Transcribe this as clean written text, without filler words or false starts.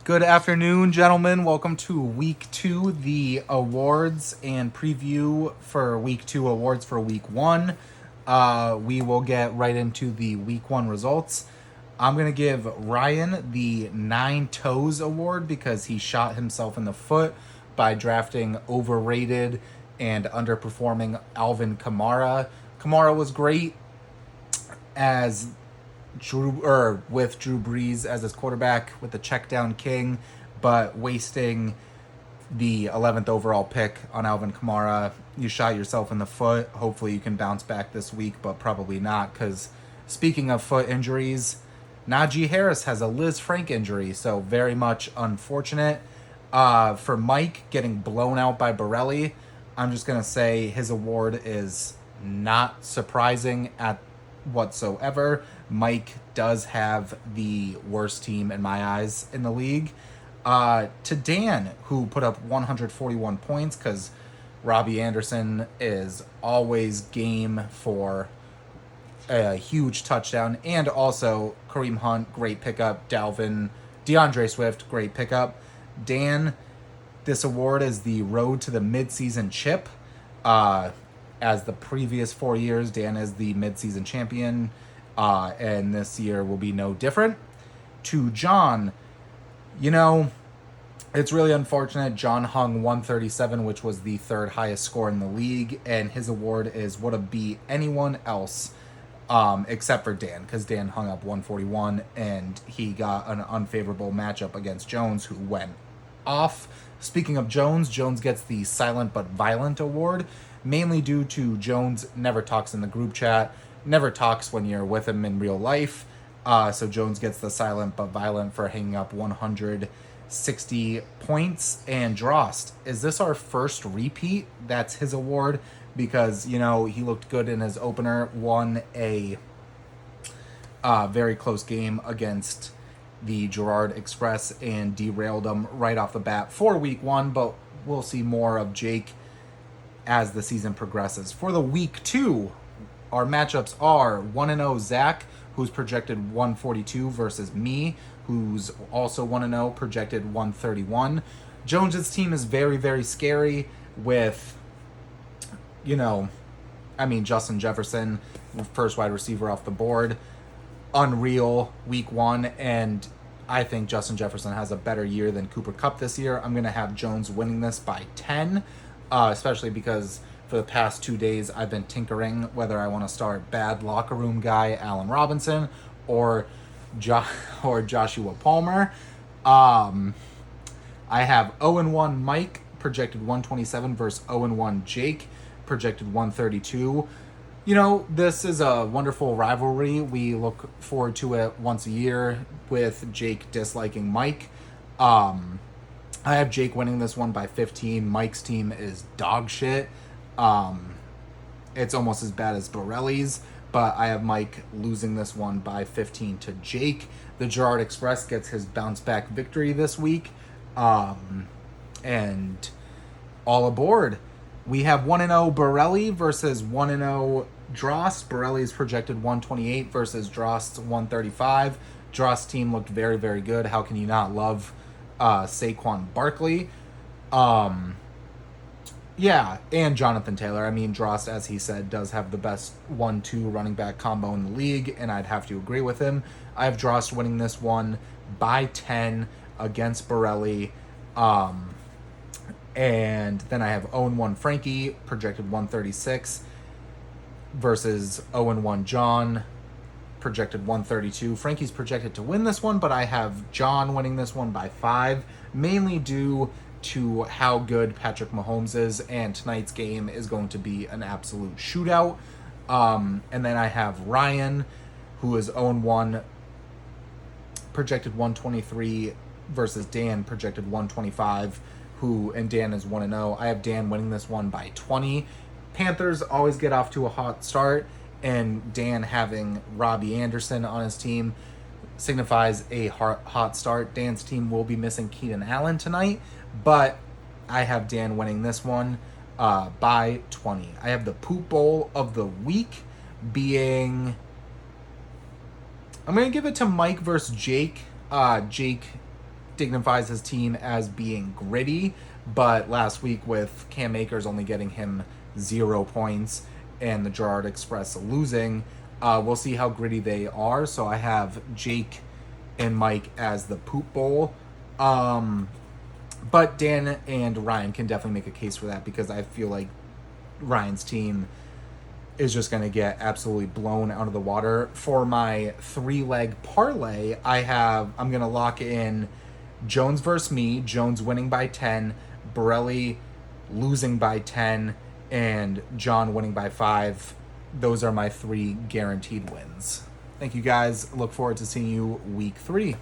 Good afternoon, gentlemen. Welcome to week 2, the awards and preview for week 2 awards for week 1. We will get right into the week 1 results. I'm going to give Ryan the 9 Toes award because he shot himself in the foot by drafting overrated and underperforming Alvin Kamara. Kamara was great as with Drew Brees as his quarterback with the check down king, but wasting the 11th overall pick on Alvin Kamara. You shot yourself in the foot. Hopefully you can bounce back this week, but probably not, because speaking of foot injuries, Najee Harris has a Liz Frank injury, so very much unfortunate. For Mike getting blown out by Borelli, I'm just going to say his award is not surprising at whatsoever. Mike does have the worst team in my eyes in the league. To Dan, who put up 141 points because Robbie Anderson is always game for a huge touchdown, and also Kareem Hunt, great pickup. DeAndre Swift, great pickup. Dan, this award is the road to the midseason chip. As the previous 4 years, Dan is the midseason champion, and this year will be no different. To John, it's really unfortunate. John hung 137, which was the third highest score in the league, and his award is would have beat anyone else except for Dan, because Dan hung up 141, and he got an unfavorable matchup against Jones, who went off. Speaking of Jones, Jones gets the Silent But Violent award, mainly due to Jones never talks in the group chat, never talks when you're with him in real life. So Jones gets the Silent But Violent for hanging up 160 points. And Drost, is this our first repeat? That's his award because, he looked good in his opener, won a very close game against the Gerard Express and derailed them right off the bat for week 1, but we'll see more of Jake as the season progresses. For the week 2, our matchups are 1-0 Zach, who's projected 142, versus me, who's also 1-0, projected 131. Jones's team is very, very scary with, Justin Jefferson, first wide receiver off the board. Unreal week 1, and I think Justin Jefferson has a better year than Cooper Kupp this year. I'm going to have Jones winning this by 10, especially because for the past 2 days I've been tinkering whether I want to start bad locker room guy Allen Robinson or Joshua Palmer. I have 0-1 Mike, projected 127, versus 0-1 Jake, projected 132. This is a wonderful rivalry. We look forward to it once a year with Jake disliking Mike. I have Jake winning this one by 15. Mike's team is dog shit. It's almost as bad as Borelli's, but I have Mike losing this one by 15 to Jake. The Gerard Express gets his bounce back victory this week. And all aboard. We have 1-0 Borelli versus 1-0 Drost. Borelli is projected 128 versus Drost's 135. Drost's team looked very, very good. How can you not love Saquon Barkley? Yeah, and Jonathan Taylor. Drost, as he said, does have the best 1-2 running back combo in the league, and I'd have to agree with him. I have Drost winning this one by 10 against Borelli. And then I have 0-1 Frankie, projected 136, versus 0-1 John, projected 132. Frankie's projected to win this one, but I have John winning this one by 5, mainly due to how good Patrick Mahomes is, and tonight's game is going to be an absolute shootout. And then I have Ryan, who is 0-1, projected 123, versus Dan, projected 125, and Dan is 1-0. I have Dan winning this one by 20. Panthers always get off to a hot start, and Dan having Robbie Anderson on his team signifies a hot start. Dan's team will be missing Keenan Allen tonight, but I have Dan winning this one by 20. I have the poop bowl of the week being... I'm going to give it to Mike versus Jake. Jake dignifies his team as being gritty, but last week with Cam Akers only getting him 0 points and the Girard Express losing, we'll see how gritty they are. So I have Jake and Mike as the poop bowl. But Dan and Ryan can definitely make a case for that because I feel like Ryan's team is just going to get absolutely blown out of the water. For my 3-leg parlay, I'm going to lock in Jones versus me, Jones winning by 10, Borelli losing by 10, and John winning by 5. Those are my 3 guaranteed wins. Thank you guys. Look forward to seeing you week 3.